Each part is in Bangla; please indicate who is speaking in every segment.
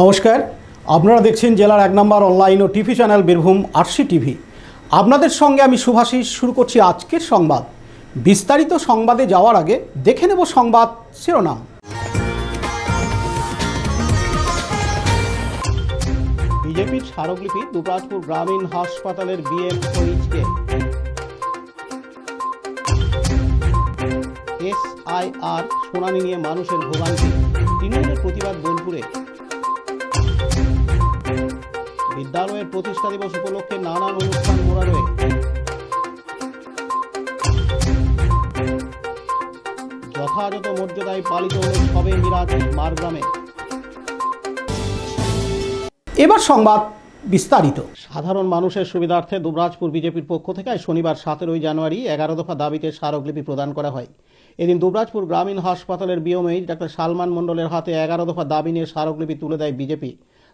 Speaker 1: নমস্কার, আপনারা দেখছেন জেলার 1 নম্বর অনলাইন ও TV channel Birbhum RC TV. আপনাদের সঙ্গে আমি শুভাশিস। শুরু করছি আজকের সংবাদ। বিস্তারিত সংবাদে যাওয়ার আগে দেখে নেব সংবাদ শিরোনাম। বিজেপির স্মারকলিপি দুবরাজপুর গ্রামীণ হাসপাতালের বিএমওইচকে। এসআইআর শুনানি নিয়ে মানুষের ভোগান্তি, তৃণমূলের প্রতিবাদ বোলপুরে। বিদ্যালয়ের প্রতিষ্ঠা দিবস উপলক্ষে নানান অনুষ্ঠান মোড়ারয়ে। যথাযথ মর্যাদায় পালিত হল সবে মিরাজ মারগ্রামে। এবার সংবাদ বিস্তারিত। সাধারণ মানুষের সুবিধার্থে দুবরাজপুর বিজেপির পক্ষ থেকে শনিবার 17 জানুয়ারি 11 দফা দাবিতে স্মারকলিপি প্রদান করা হয়। এদিন দুবরাজপুর গ্রামীণ হাসপাতালের বিএমওইচ ডাক্তার সালমান মণ্ডলের হাতে 11 দফা দাবি নিয়ে স্মারকলিপি তুলে দেয় বিজেপি।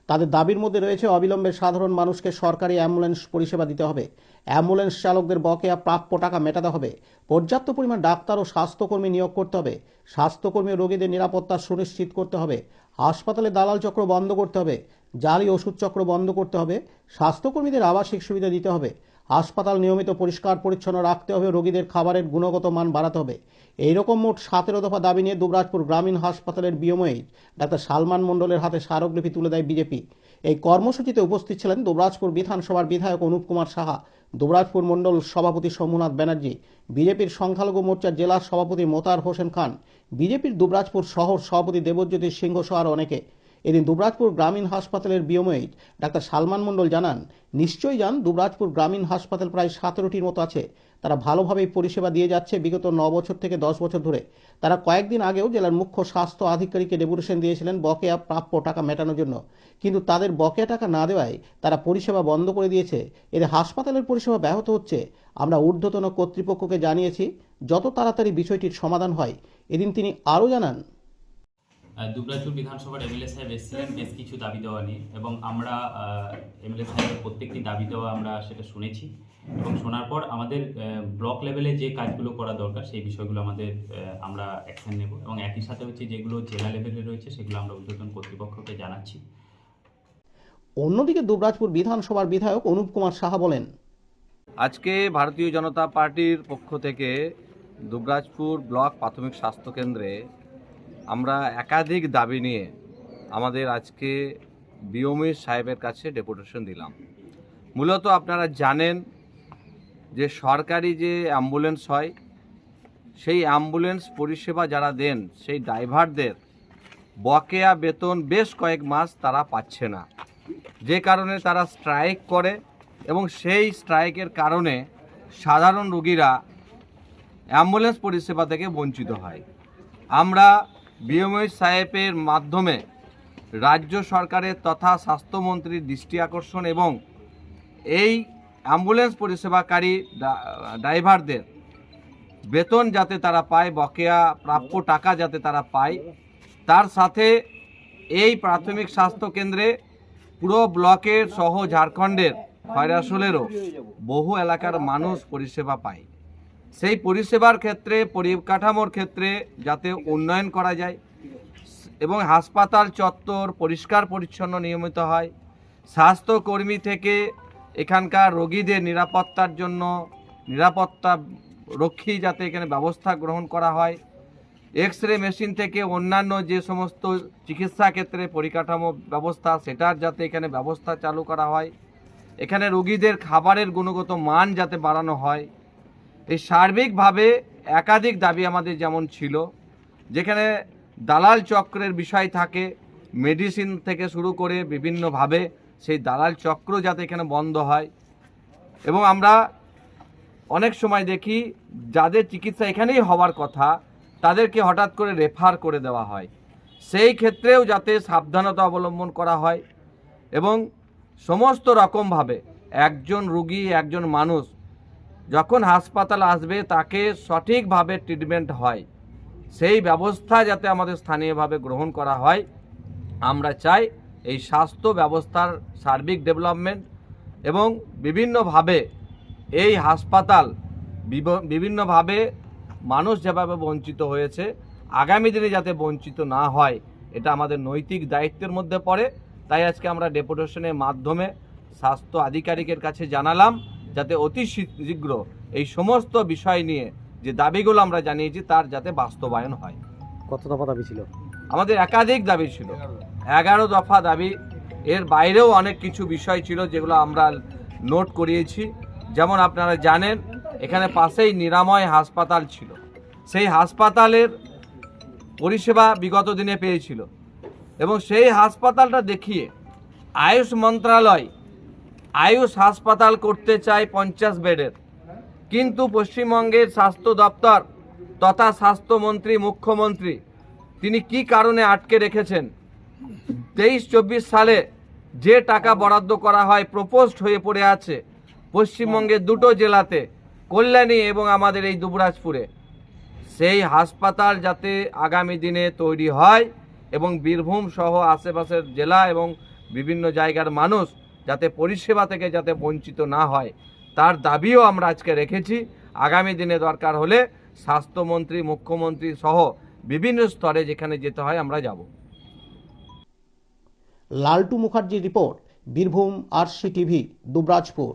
Speaker 1: তাদের দাবির মধ্যে রয়েছে অবিলম্বে সাধারণ মানুষকে সরকারি অ্যাম্বুলেন্স পরিষেবা দিতে হবে, অ্যাম্বুলেন্স চালকদের বকেয়া প্রাপ্য টাকা মেটাতে হবে, পর্যাপ্ত পরিমাণ ডাক্তার ও স্বাস্থ্যকর্মী নিয়োগ করতে হবে, স্বাস্থ্যকর্মী ও রোগীদের নিরাপত্তা সুনিশ্চিত করতে হবে, হাসপাতালে দালাল চক্র বন্ধ করতে হবে, জালি ওষুধ চক্র বন্ধ করতে হবে, স্বাস্থ্যকর্মীদের আবাসিক সুবিধা দিতে হবে, হাসপাতাল নিয়মিত পরিষ্কার পরিচ্ছন্ন রাখতে হবে, রোগীদের খাবারের গুণগত মান বাড়াতে হবে। এইরকম মোট 17 দফা দাবি নিয়ে দুবরাজপুর গ্রামীণ হাসপাতালের বিএমওইচ ডাক্তার সালমান মণ্ডলের হাতে স্মারকলিপি তুলে দেয় বিজেপি। এই কর্মসূচিতে উপস্থিত ছিলেন দুবরাজপুর বিধানসভার বিধায়ক অনুপ কুমার সাহা, দুবরাজপুর মণ্ডল সভাপতি সোমনাথ ব্যানার্জি, বিজেপির সংখ্যালঘু মোর্চার জেলা সভাপতি মোতার হোসেন খান, বিজেপির দুবরাজপুর শহর সভাপতি দেবজ্যোতি সিংহ সহ আর অনেকে। এদিন দুবরাজপুর গ্রামীণ হাসপাতালের বিএমওইচ ডাক্তার সালমান মণ্ডল জানান, নিশ্চয়ই জান দুবরাজপুর গ্রামীণ হাসপাতাল প্রায় 17টির মতো আছে। তারা ভালোভাবেই পরিষেবা দিয়ে যাচ্ছে বিগত 9 বছর থেকে 10 বছর ধরে। তারা কয়েকদিন আগেও জেলার মুখ্য স্বাস্থ্য আধিকারিককে ডেপুটেশন দিয়েছিলেন বকেয়া প্রাপ্য টাকা মেটানোর জন্য, কিন্তু তাদের বকেয়া টাকা না দেওয়ায় তারা পরিষেবা বন্ধ করে দিয়েছে। এতে হাসপাতালের পরিষেবা ব্যাহত হচ্ছে। আমরা ঊর্ধ্বতন কর্তৃপক্ষকে জানিয়েছি, যত তাড়াতাড়ি বিষয়টির সমাধান হয়। এদিন তিনি আরও জানান,
Speaker 2: দুবরাজপুর বিধানসভার এমএলএ সাহেব এসেছিলেন বেশ কিছু দাবি দেওয়া নিয়ে, এবং আমরা এমএলএ সাহেবের প্রত্যেকটি দাবি দেওয়া আমরা সেটা শুনেছি, এবং শোনার পর আমাদের ব্লক লেভেলে যে কাজগুলো করা দরকার সেই বিষয়গুলো আমরা অ্যাকশন নেব, এবং একই সাথে হচ্ছে যেগুলো জেলা লেভেলে রয়েছে সেগুলো আমরা ঊর্ধ্বতন কর্তৃপক্ষকে জানাচ্ছি।
Speaker 1: অন্যদিকে দুবরাজপুর বিধানসভার বিধায়ক অনুপ কুমার সাহা বলেন,
Speaker 3: আজকে ভারতীয় জনতা পার্টির পক্ষ থেকে দুবরাজপুর ব্লক প্রাথমিক স্বাস্থ্য কেন্দ্রে আমরা একাধিক দাবি নিয়ে আমাদের আজকে বিএমওইচ সাহেবের কাছে ডেপুটেশন দিলাম। মূলত আপনারা জানেন যে সরকারি যে অ্যাম্বুলেন্স হয়, সেই অ্যাম্বুলেন্স পরিষেবা যারা দেন সেই ড্রাইভারদের বকেয়া বেতন বেশ কয়েক মাস তারা পাচ্ছে না, যে কারণে তারা স্ট্রাইক করে, এবং সেই স্ট্রাইকের কারণে সাধারণ রোগীরা অ্যাম্বুলেন্স পরিষেবা থেকে বঞ্চিত হয়। আমরা বিএমওইচ সাহেবের মাধ্যমে রাজ্য সরকারের তথা স্বাস্থ্যমন্ত্রীর দৃষ্টি আকর্ষণ এবং এই অ্যাম্বুলেন্স পরিষেবাকারী ড্রাইভারদের বেতন যাতে তারা পায়, বকেয়া প্রাপ্য টাকা যাতে তারা পায়, তার সাথে এই প্রাথমিক স্বাস্থ্য কেন্দ্রে পুরো ব্লকের সহ ঝাড়খণ্ডের খয়রাসোলেরও বহু এলাকার মানুষ পরিষেবা পায়। সেই পরিষেবার ক্ষেত্রে, পরিকাঠামোর ক্ষেত্রে যাতে উন্নয়ন করা যায় এবং হাসপাতাল চত্বর পরিষ্কার পরিচ্ছন্ন নিয়মিত হয়, স্বাস্থ্যকর্মী থেকে এখানকার রোগীদের নিরাপত্তার জন্য নিরাপত্তা রক্ষী যাতে এখানে ব্যবস্থা গ্রহণ করা হয়, এক্স রে মেশিন থেকে অন্যান্য যে সমস্ত চিকিৎসা ক্ষেত্রে পরিকাঠামো ব্যবস্থা সেটার যাতে এখানে ব্যবস্থা চালু করা হয়, এখানে রোগীদের খাবারের গুণগত মান যাতে বাড়ানো হয়। এই সার্বিকভাবে একাধিক দাবি আমাদের যেমন ছিল, যেখানে দালাল চক্রের বিষয় থাকে, মেডিসিন থেকে শুরু করে বিভিন্নভাবে সেই দালাল চক্র যাতে এখানে বন্ধ হয়, এবং আমরা অনেক সময় দেখি যাদের চিকিৎসা এখানেই হওয়ার কথা তাদেরকে হঠাৎ করে রেফার করে দেওয়া হয়, সেই ক্ষেত্রেও যাতে সাবধানতা অবলম্বন করা হয়, এবং সমস্ত রকমভাবে একজন রোগী, একজন মানুষ যখন হাসপাতাল আসবে তাকে সঠিকভাবে ট্রিটমেন্ট হয়, সেই ব্যবস্থা যাতে আমাদের স্থানীয়ভাবে গ্রহণ করা হয়। আমরা চাই এই স্বাস্থ্য ব্যবস্থার সার্বিক ডেভেলপমেন্ট, এবং বিভিন্নভাবে এই হাসপাতাল বিভিন্নভাবে মানুষ যেভাবে বঞ্চিত হয়েছে আগামী দিনে যাতে বঞ্চিত না হয়, এটা আমাদের নৈতিক দায়িত্বের মধ্যে পড়ে। তাই আজকে আমরা ডেপুটেশনের মাধ্যমে স্বাস্থ্য আধিকারিকের কাছে জানালাম যাতে অতি শীঘ্র এই সমস্ত বিষয় নিয়ে যে দাবিগুলো আমরা জানিয়েছি তার যাতে বাস্তবায়ন হয়।
Speaker 4: কত দফা দাবি ছিল?
Speaker 3: আমাদের একাধিক দাবি ছিল, 11 দফা দাবি। এর বাইরেও অনেক কিছু বিষয় ছিল যেগুলো আমরা নোট করিয়েছি। যেমন আপনারা জানেন এখানে পাশেই নিরাময় হাসপাতাল ছিল, সেই হাসপাতালের পরিষেবা বিগত দিনে পেয়েছিল এবং সেই হাসপাতালটা দেখিয়ে আয়ুষ মন্ত্রণালয় আয়ুষ হাসপাতাল করতে চায় 50 বেডের, কিন্তু পশ্চিমবঙ্গের স্বাস্থ্য দপ্তর তথা স্বাস্থ্যমন্ত্রী মুখ্যমন্ত্রী তিনি কি কারণে আটকে রেখেছেন? 23-24 সালে যে টাকা বরাদ্দ করা হয় প্রপোজড হয়ে পড়ে আছে পশ্চিমবঙ্গের দুটো জেলাতে, কল্যাণী এবং আমাদের এই দুবরাজপুরে। সেই হাসপাতাল যাতে আগামী দিনে তৈরি হয় এবং বীরভূম সহ আশেপাশের জেলা এবং বিভিন্ন জায়গার মানুষ যাতে পরিষেবা থেকে যাতে বঞ্চিত না হয় তার দাবিও আমরা আজকে রেখেছি। আগামী দিনে দরকার হলে স্বাস্থ্যমন্ত্রী মুখ্যমন্ত্রী সহ বিভিন্ন স্তরে যেখানে যেতে হয় আমরা যাব।
Speaker 1: লালটু মুখার্জির রিপোর্ট, বীরভূম RCTV, দুবরাজপুর।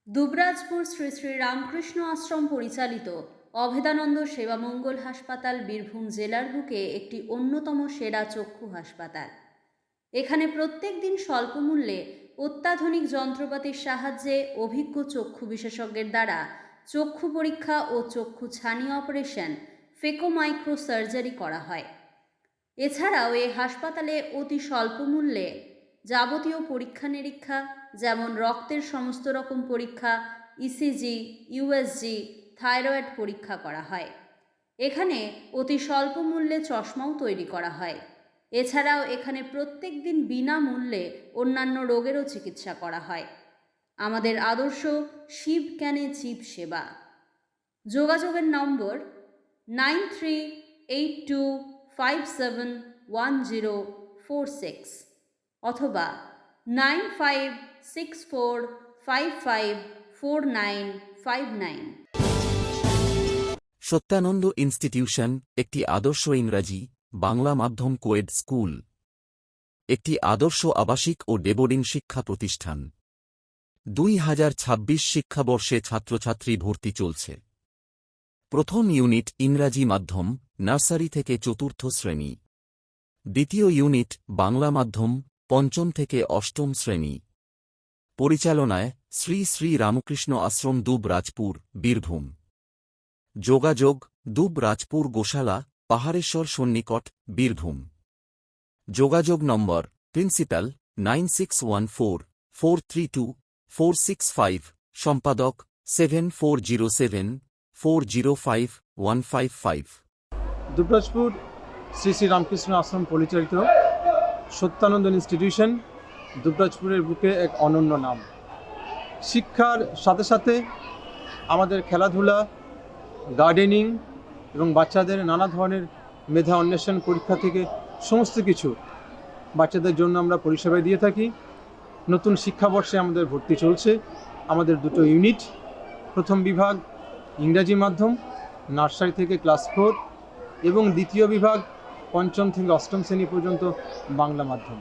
Speaker 5: দুবরাজপুর শ্রী শ্রী রামকৃষ্ণ আশ্রম পরিচালিত অভেদানন্দ সেবামঙ্গল হাসপাতাল বীরভূম জেলার বুকে একটি অন্যতম সেরা চক্ষু হাসপাতাল। এখানে প্রত্যেক দিন স্বল্প মূল্যে অত্যাধুনিক যন্ত্রপাতির সাহায্যে অভিজ্ঞ চক্ষু বিশেষজ্ঞের দ্বারা চক্ষু পরীক্ষা ও চক্ষু ছানি অপারেশন, ফেকো মাইক্রো সার্জারি করা হয়। এছাড়াও এই হাসপাতালে অতি স্বল্প মূল্যে যাবতীয় পরীক্ষা নিরীক্ষা যেমন রক্তের সমস্ত রকম পরীক্ষা, ECG, USG, থাইরয়েড পরীক্ষা করা হয়। এখানে অতি স্বল্প মূল্যে চশমাও তৈরি করা হয়। এছাড়াও এখানে প্রত্যেক দিন বিনামূল্যে অন্যান্য রোগেরও চিকিৎসা করা হয়। আমাদের আদর্শ শিব ক্যানে চিপ সেবা। যোগাযোগের নম্বর 9382571046 অথবা 9564554959।
Speaker 6: সত্যানন্দ ইনস্টিটিউশন একটি আদর্শ ইংরাজি বাংলা মাধ্যম কোয়েড স্কুল, একটি আদর্শ আবাসিক ও ডেবোর্ডিং শিক্ষা প্রতিষ্ঠান। 2026 শিক্ষাবর্ষে ছাত্রছাত্রী ভর্তি চলছে। প্রথম ইউনিট ইংরাজি মাধ্যম, নার্সারি থেকে 4র্থ শ্রেণী। দ্বিতীয় ইউনিট বাংলা মাধ্যম, 5ম থেকে 8ম শ্রেণী। পরিচালনায় শ্রী শ্রী রামকৃষ্ণ আশ্রম, দুবরাজপুর, বীরভূম। যোগাযোগ দুবরাজপুর গোশালা, পাহাড়েশ্বর সন্নিকট, বীরভূম। যোগাযোগ নম্বর প্রিন্সিপাল 9614432465, সম্পাদক 7407405155।
Speaker 7: দুবরাজপুর শ্রী শ্রী রামকৃষ্ণ আশ্রম পরিচালিত সত্যানন্দ ইনস্টিটিউশন দুবরাজপুরের বুকে এক অনন্য নাম। শিক্ষার সাথে সাথে আমাদের খেলাধুলা, গার্ডেনিং এবং বাচ্চাদের নানা ধরনের মেধা অন্বেষণ পরীক্ষা থেকে সমস্ত কিছু বাচ্চাদের জন্য আমরা পরিষেবা দিয়ে থাকি। নতুন শিক্ষাবর্ষে আমাদের ভর্তি চলছে। আমাদের দুটো ইউনিট, প্রথম বিভাগ ইংরাজি মাধ্যম, নার্সারি থেকে ক্লাস 4 এবং দ্বিতীয় বিভাগ 5ম থেকে 8ম শ্রেণী পর্যন্ত বাংলা মাধ্যম।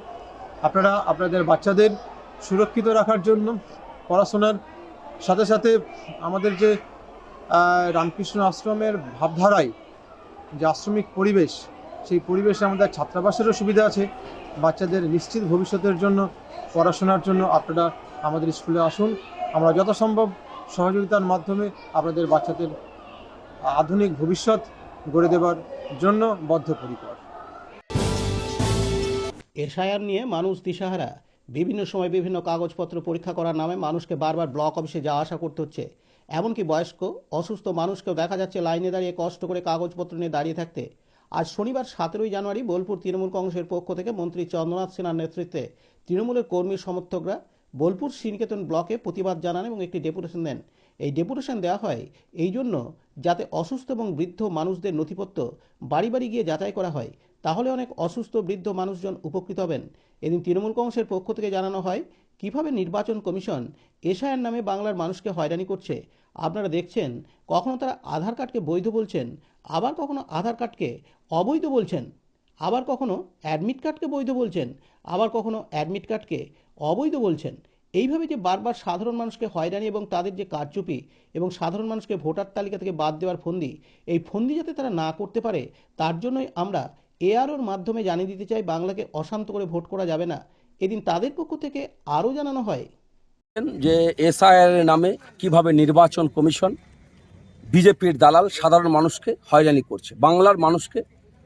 Speaker 7: আপনারা আপনাদের বাচ্চাদের সুরক্ষিত রাখার জন্য পড়াশোনার সাথে সাথে আমাদের যে রামকৃষ্ণ আশ্রমের ভাবধারায় যে আশ্রমিক পরিবেশ, সেই পরিবেশে আমাদের ছাত্রাবাসেরও সুবিধা আছে। বাচ্চাদের নিশ্চিত ভবিষ্যতের জন্য পড়াশোনার জন্য আপনারা আমাদের স্কুলে আসুন। আমরা যথাসম্ভব সহযোগিতার মাধ্যমে আপনাদের বাচ্চাদের আধুনিক ভবিষ্যৎ গড়ে দেবার জন্য বদ্ধপরিকর।
Speaker 1: এসআইআর নিয়ে মানুষ দিশাহারা। বিভিন্ন সময় বিভিন্ন কাগজপত্র পরীক্ষা করার নামে মানুষকে বারবার ব্লক অফিসে যাওয়া আসা করতে হচ্ছে। এমনকি বয়স্ক অসুস্থ মানুষকেও দেখা যাচ্ছে লাইনে দাঁড়িয়ে কষ্ট করে কাগজপত্র নিয়ে দাঁড়িয়ে থাকতে। আজ শনিবার 17 জানুয়ারি বোলপুর তৃণমূল কংগ্রেসের পক্ষ থেকে মন্ত্রী চন্দ্রনাথ সিনহার নেতৃত্বে তৃণমূলের কর্মী সমর্থকরা বোলপুর শ্রীনিকেতন ব্লকে প্রতিবাদ জানান এবং একটি ডেপুটেশন দেন। এই ডেপুটেশন দেওয়া হয় এই জন্য যাতে অসুস্থ এবং বৃদ্ধ মানুষদের নথিপত্র বাড়ি বাড়ি গিয়ে যাচাই করা হয়, তাহলে অনেক অসুস্থ বৃদ্ধ মানুষজন উপকৃত হবেন। এদিন তৃণমূল কংগ্রেসের পক্ষ থেকে জানানো হয় কিভাবে নির্বাচন কমিশন এসআইআর নামে বাংলার মানুষকে হয়রানি করছে। আপনারা দেখছেন কখনো তারা আধার কার্ডকে বৈধ বলছেন, আবার কখনো আধার কার্ডকে অবৈধ বলছেন। আবার কখনো অ্যাডমিট কার্ডকে বৈধ বলছেন, আবার কখনো অ্যাডমিট কার্ডকে অবৈধ বলছেন। এইভাবে যে বারবার সাধারণ মানুষকে হয়রানি এবং তাদের যে কারচুপি এবং সাধারণ মানুষকে ভোটার তালিকা থেকে বাদ দেওয়ার ফন্দি, এই ফন্দি যাতে তারা না করতে পারে তার জন্যই আমরা এআরওর মাধ্যমে জানিয়ে দিতে চাই বাংলাকে অশান্ত করে ভোট করা যাবে না। এদিন তাদের পক্ষ থেকে আরও জানানো হয়
Speaker 4: যে এসআইআর নামে কিভাবে নির্বাচন কমিশন বিজেপির দালাল সাধারণ মানুষকে হয়রানি করছে, বাংলার মানুষকে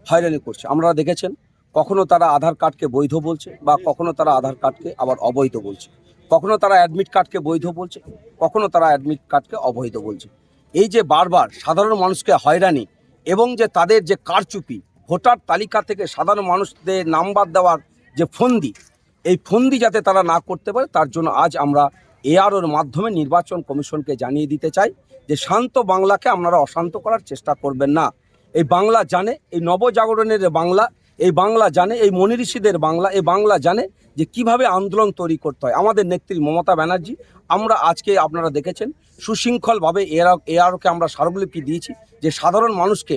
Speaker 4: হয়রানি করছে। আপনারা দেখেছেন কখনো তারা আধার কার্ডকে বৈধ বলছে বা কখনো তারা আধার কার্ডকে আবার অবৈধ বলছে, কখনো তারা অ্যাডমিট কার্ডকে বৈধ বলছে, কখনো তারা অ্যাডমিট কার্ডকে অবৈধ বলছে। এই যে বারবার সাধারণ মানুষকে হয়রানি এবং যে তাদের যে কারচুপি, ভোটার তালিকা থেকে সাধারণ মানুষদের নাম বাদ দেওয়ার যে ফন্দি, এই ফন্দি যাতে তারা না করতে পারে তার জন্য আজ আমরা এআরওর মাধ্যমে নির্বাচন কমিশনকে জানিয়ে দিতে চাই যে শান্ত বাংলাকে আপনারা অশান্ত করার চেষ্টা করবেন না। এই বাংলা জানে, এই নবজাগরণের বাংলা, এই বাংলা জানে, এই মনি ঋষিদের বাংলা, এই বাংলা জানে যে কিভাবে আন্দোলন তৈরি করতে হয়। আমাদের নেত্রী মমতা ব্যানার্জি, আমরা আজকে আপনারা দেখেছেন সুশৃঙ্খলভাবে এআরওকে আমরা স্মারকলিপি দিয়েছি যে সাধারণ মানুষকে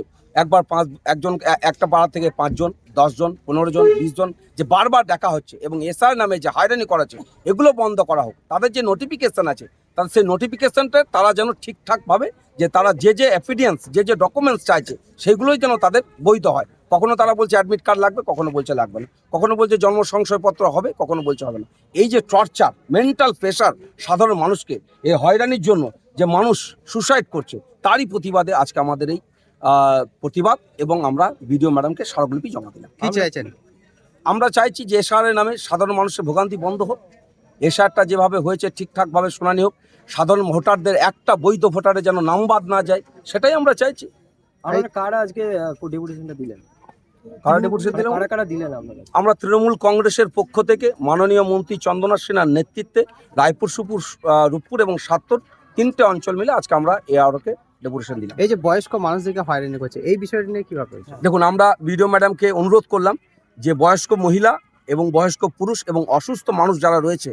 Speaker 4: একটা পাড়া থেকে 5 জন, 10 জন, 15 জন, 20 জন যে বারবার দেখা হচ্ছে এবং এসআর নামে যে হয়রানি করাচ্ছে এগুলো বন্ধ করা হোক। তাদের যে নোটিফিকেশন আছে তাদের সেই নোটিফিকেশনটা তারা যেন ঠিকঠাকভাবে যে তারা যে এভিডেন্স যে ডকুমেন্টস চাইছে সেগুলোই যেন তাদের বৈধ হয়। কখনো তারা বলছে অ্যাডমিট কার্ড লাগবে, কখনো বলছে লাগবে না, কখনো বলছে জন্ম সংশয়পত্র হবে, কখনো বলছে হবে না। এই যে টর্চার, মেন্টাল প্রেশার সাধারণ মানুষকে এই হয়রানির জন্য যে মানুষ সুসাইড করছে, তারই প্রতিবাদে আজকে আমাদের এই প্রতিবাদ এবং আমরা বিডিও ম্যাডামকে স্মারকলিপি জমা দিলাম।
Speaker 8: কি চাইছেন?
Speaker 4: আমরা চাইছি যে এসআরের নামে সাধারণ মানুষের ভোগান্তি বন্ধ হোক, এসআরটা যেভাবে হয়েছে ঠিকঠাকভাবে শুনানি হোক, সাধারণ ভোটারদের একটা বৈধ ভোটারে যেন নাম বাদ না যায়, সেটাই আমরা চাইছি।
Speaker 8: আপনারা কারা আজকে ডেপুটেশনটা দিলেন?
Speaker 4: কারা ডেপুটেশন দিলাম?
Speaker 8: কারা দিলেন আপনারা?
Speaker 4: আমরা তৃণমূল কংগ্রেসের পক্ষ থেকে মাননীয় মন্ত্রী চন্দনা সিনহার নেতৃত্বে রায়পুর, সুপুর, রূপপুর এবং সাত্তর 3টে অঞ্চল মিলে আজকে আমরা এআরওকে ডেপুটেশন দিলাম।
Speaker 8: এই যে বয়স্ক মানুষদেরকে হয়রানি করছে, এই বিষয়টা নিয়ে কি ভাবছেন?
Speaker 4: দেখুন, আমরা বিডিও ম্যাডামকে অনুরোধ করলাম যে বয়স্ক মহিলা এবং বয়স্ক পুরুষ এবং অসুস্থ মানুষ যারা রয়েছে,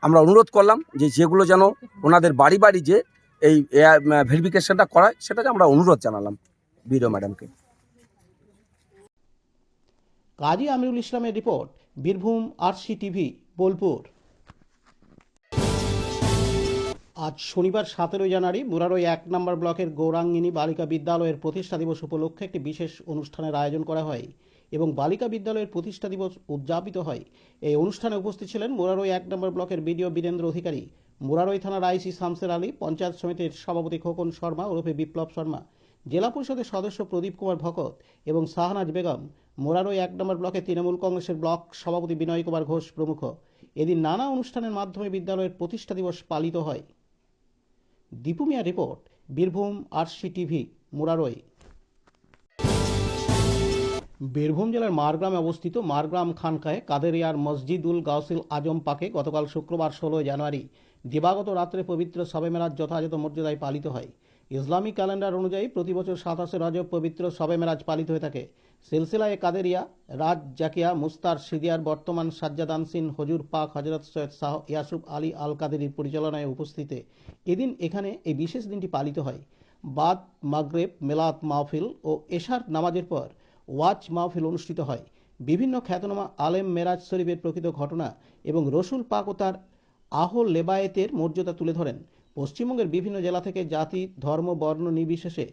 Speaker 4: আমরা অনুরোধ করলাম যে যেগুলো যেন ওনাদের বাড়ি বাড়ি যে এই ভেরিফিকেশনটা করায়, সেটাকে আমরা অনুরোধ জানালাম বিডিও ম্যাডামকে।
Speaker 1: কাজী আমিরুল ইসলামের রিপোর্ট, বীরভূম RCTV, বোলপুর। আজ শনিবার 17 জানুয়ারি মুরারই 1 নম্বর ব্লকের গৌরাঙ্গিনী বালিকা বিদ্যালয়ের প্রতিষ্ঠা দিবস উপলক্ষে একটি বিশেষ অনুষ্ঠানের আয়োজন করা হয় এবং বালিকা বিদ্যালয়ের প্রতিষ্ঠা দিবস উদযাপিত হয়। এই অনুষ্ঠানে উপস্থিত ছিলেন মুরারই 1 নম্বর ব্লকের বিডিও বীরেন্দ্র অধিকারী, মুরারই থানার আইসি শামসের আলী, পঞ্চায়েত সমিতির সভাপতি খোকন শর্মা ওরফে বিপ্লব শর্মা, জেলা পরিষদের সদস্য প্রদীপ কুমার ভকত এবং শাহনাজ বেগম, মুরারই 1 নম্বর ব্লকের তৃণমূল কংগ্রেসের ব্লক সভাপতি বিনয় কুমার ঘোষ প্রমুখ। এদিন নানা অনুষ্ঠানের মাধ্যমে বিদ্যালয়ের প্রতিষ্ঠা দিবস পালিত হয়। দীপু মিয়ার রিপোর্ট, বীরভূম RCTV, মুরারই। বীরভূম জেলার মারগ্রামে অবস্থিত মারগ্রাম খানকায় কাদেরিয়ার মসজিদুল গাউসিল আজম পাকে গতকাল শুক্রবার 16 জানুয়ারি দিবাগত রাত্রে পবিত্র শবে মেরাজ যথাযথ মর্যাদায় পালিত হয়। ইসলামিক ক্যালেন্ডার অনুযায়ী প্রতি বছর 27 রজব পবিত্র শবে মেরাজ পালিত হয়ে থাকে। সিলসিলায়ে কাদেরিয়া রাজ জাকিয়া মুস্তার সিদিয়ার বর্তমান সাজ্জাদানসিন হজুর পাক হজরত সৈয়দ শাহ ইয়াসুফ আলী আল কাদেরির পরিচালনায় উপস্থিতে এদিন এখানে এই বিশেষ দিনটি পালিত হয়। বাদ মাগরেব মেলাত মাহফিল ও এশার নামাজের পর ওয়াজ মাহফিল অনুষ্ঠিত হয়। বিভিন্ন খ্যাতনামা আলেম মেরাজ শরীফের প্রকৃত ঘটনা এবং রসুল পাক ও তার আহল লেবায়েতের মর্যাদা তুলে ধরেন। পশ্চিমবঙ্গের বিভিন্ন জেলা থেকে জাতি, ধর্ম, বর্ণ নির্বিশেষে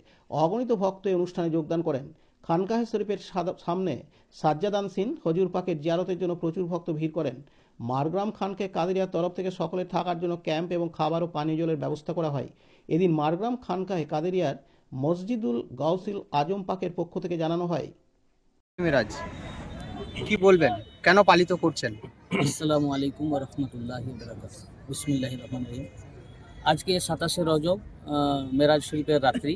Speaker 1: অগণিত ভক্ত এই অনুষ্ঠানে যোগদান করেন। খানকাহে শরীফের সামনে সাজ্জাদানসিন হজুর পাকের জিয়ারতের জন্য প্রচুর ভক্ত ভিড় করেন। মারগ্রাম খানকে কাদেরিয়ার তরফ থেকে সকলের থাকার জন্য ক্যাম্প এবং খাবার ও পানীয় জলের ব্যবস্থা করা হয়। এদিন মারগ্রাম খানকাহে কাদেরিয়ার মসজিদুল গাউসিল আজম পাকের পক্ষ থেকে জানানো হয়,
Speaker 8: মিরাজ কি বলবেন, কেন পালিত করছেন?
Speaker 9: আসসালামু আলাইকুম ওয়া রাহমাতুল্লাহি ওয়া বারাকাতুহু। বিসমিল্লাহির রহমানির রহিম। আজকে 27 রজব মেরাজ শরীফের রাত্রি।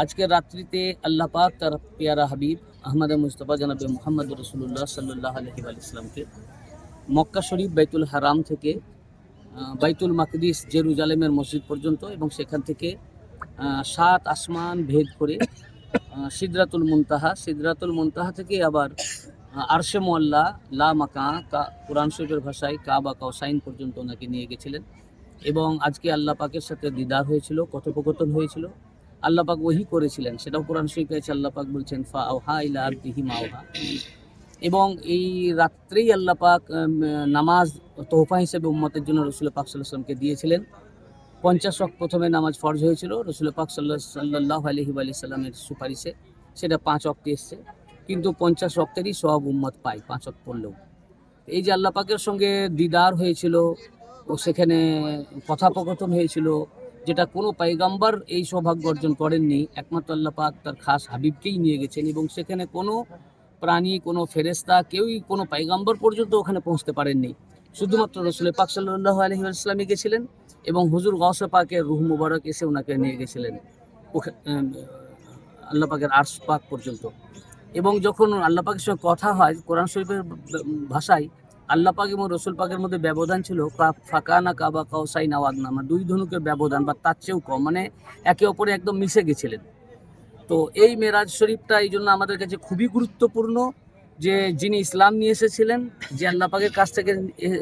Speaker 9: আজকের রাত্রিতে আল্লাহ পাক তার পেয়ারা হাবিব আহমদ মুস্তফা জনাবে মুহাম্মদ রাসূলুল্লাহ সাল্লাল্লাহু আলাইহি ওয়াসাল্লামকে মক্কা শরীফ বাইতুল হারাম থেকে বাইতুল মাকদিস জেরুজালেমের মসজিদ পর্যন্ত এবং সেখান থেকে 7 আসমান ভেদ করে সিদরাতুল মুনতাহা থেকে আবার আরশে মোয়াল্লা লা মাকা কুরআন শরীফের ভাষায় কাবা কাউসাইন পর্যন্ত ওনাকে নিয়ে গেছিলেন এবং আজকে আল্লাহ পাকের সাথে দিদার হয়েছিল, কথোপকথন হয়েছিল আল্লাহ পাক ওহী করেছিলেন, সেটাও কোরআন শরীফে আছে। আল্লাহ পাক বলছেন ফা আওহা ইলা আবদিহি মা আওহা। এবং এই রাত্রেই আল্লাহ পাক নামাজ তোহফা হিসেবে উম্মতের জন্য রসুল পাক সাল্লাল্লাহু আলাইহি ওয়াসাল্লামকে দিয়েছিলেন। 50 ওয়াক্ত প্রথমে নামাজ ফরজ হয়েছিল রসুল পাক সাল্লাল্লাহু আলাইহি ওয়াসাল্লামের সুপারিশে, সেটা 5 ওয়াক্ত এসছে, কিন্তু 50 ওয়াক্তেরই সব উম্মত পায় 5 ওয়াক্ত পড়লেও। এই যে আল্লাহ পাকের সঙ্গে দিদার হয়েছিল ও সেখানে কথোপকথন হয়েছিল, যেটা কোনো পয়গম্বর এই সৌভাগ্য অর্জন করেননি, একমাত্র আল্লাহ পাক তার খাস হাবিবকেই নিয়ে গেছেন। এবং সেখানে কোনো প্রাণী, কোনো ফেরেশতা, কেউই, কোনো পয়গম্বর পর্যন্ত ওখানে পৌঁছতে পারেননি। শুধুমাত্র রসুল পাক সাল্লাল্লাহু আলাইহি ওয়াসাল্লামই গেছিলেন এবং হুজুর গাউসে পাকের রূহ মুবারক এসে ওনাকে নিয়ে গেছিলেন আল্লাহ পাকের আরশ পাক পর্যন্ত। এবং যখন আল্লাহ পাকের সঙ্গে কথা হয়, কোরআন শরীফের ভাষায় আল্লাহ পাক এবং রসুল পাকের মধ্যে ব্যবধান ছিল ফাকানা কাবা কাউসাইন আও আদনা, মানে 2 ধনুকের ব্যবধান বা তার চেয়েও কম, মানে একে অপরে একদম মিশে গেছিলেন। তো এই মেরাজ শরীফটা এই জন্য আমাদের কাছে খুবই গুরুত্বপূর্ণ, যে যিনি ইসলাম নিয়ে এসেছিলেন, যে আল্লাহ পাকের কাছ থেকে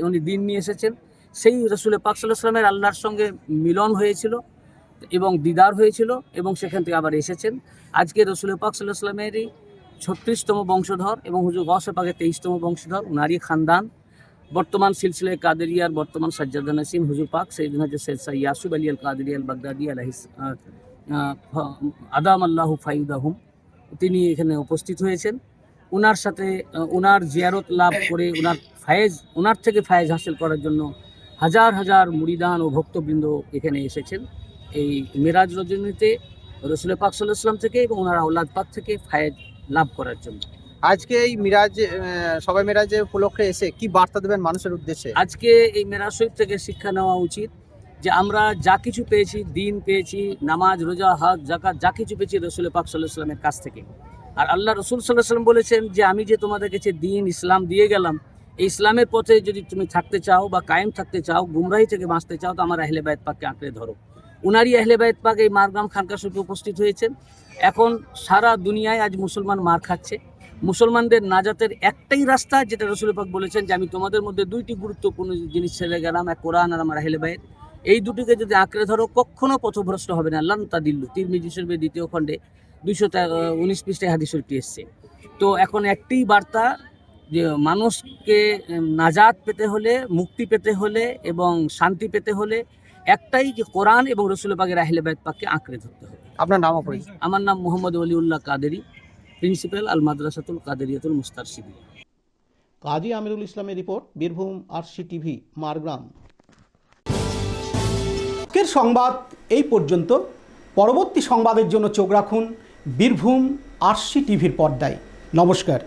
Speaker 9: উনি দিন নিয়ে এসেছেন, সেই রসুল পাক সাল্লাল্লাহু আলাইহি ওয়াসাল্লামের আল্লাহর সঙ্গে মিলন হয়েছিল এবং দিদার হয়েছিল, এবং সেখান থেকে আবার এসেছেন। আজকে রসুল পাক সাল্লাল্লাহু আলাইহি ওয়াসাল্লামেরই 36তম বংশধর এবং হুজুর গাউসে পাকের 23তম বংশধর, উনারই খানদান। বর্তমান সিলসিলায়ে কাদেরিয়ার বর্তমান সাজ্জাদা নসীম হুজুর পাক সৈয়দনা সৈয়দ ইয়াসুব আলী আল কাদেরি আল বাগদাদি আলাইহিস আদাম আল্লাহু ফায়ুদাহুম, তিনি এখানে উপস্থিত হয়েছেন। ওনার সাথে ওনার জিয়ারত লাভ করে ওনার থেকে ফায়েজ হাসিল করার জন্য হাজার হাজার মুরিদান ও ভক্তবৃন্দ এখানে এসেছেন এই মেরাজ রজনীতে রসুল পাক সাল্লাল্লাহু আলাইহি ওয়াসাল্লাম থেকে এবং ওনার আওলাদ পাক থেকে ফায়েজ লাভ করার জন্য।
Speaker 8: আজকে এই মিরাজ, সবাই মিরাজের উপলক্ষে এসে কি বার্তা দেবেন মানুষের উদ্দেশ্যে?
Speaker 9: আজকে এই মেরাজ শরীফ থেকে শিক্ষা নেওয়া উচিত যে আমরা যা কিছু পেয়েছি, দিন পেয়েছি, নামাজ, রোজা, হজ, যাকাত, যা কিছু পেয়েছি রসুল পাক সাল্লাল্লাহু আলাইহি ওয়াসাল্লামের কাছ থেকে। আর আল্লাহ রসুল সাল্লাল্লাহু আলাইহি ওয়াসাল্লাম বলেছেন যে আমি যে তোমাদের কাছে দিন ইসলাম দিয়ে গেলাম, এই ইসলামের পথে যদি তুমি থাকতে চাও বা কায়েম থাকতে চাও, গুমরাহি থেকে বাঁচতে চাও, তো আমার আহলে বাইত পাককে আঁকড়ে ধরো। উনারই আহলে বাইত পাক এই মারগ্রাম খানকা শরীফে উপস্থিত হয়েছেন। এখন সারা দুনিয়ায় আজ মুসলমান মার খাচ্ছে। মুসলমানদের নাজাতের একটাই রাস্তা, যেটা রসুল পাক বলেছেন যে আমি তোমাদের মধ্যে 2টি গুরুত্বপূর্ণ জিনিস ছেড়ে গেলাম, এক কোরআন আর আমার আহলে বাইত। এই দুটিকে যদি আঁকড়ে ধরো কখনো পথভ্রষ্ট হবে না। লান তাদিল্লু, তিরমিজি শরীফের 2য় খণ্ডে 219 পৃষ্ঠায় হাদিস শরীফটি এসছে। তো এখন একটি বার্তা যে মানুষকে নাজাত পেতে হলে, মুক্তি পেতে হলে এবং শান্তি পেতে হলে একটাই, যে কোরআন এবং রসুল পাকের আহলে বাইত পাককে আঁকড়ে ধরতে হবে।
Speaker 8: আপনার নাম পরিচয়?
Speaker 9: আমার নাম মোহাম্মদ ওলিউল্লাহ কাদেরি, প্রিন্সিপাল আল মাদ্রাসাতুল কাদেরিয়াতুল মুস্তারশিদিয়া।
Speaker 1: কাজী আমিরুল ইসলামের report, Birbhum RC TV, Margram. আজকের সংবাদ এই পর্যন্ত। পরবর্তী সংবাদের জন্য চোখ রাখুন বীরভূম আরসি টিভির পর্দায়। নমস্কার।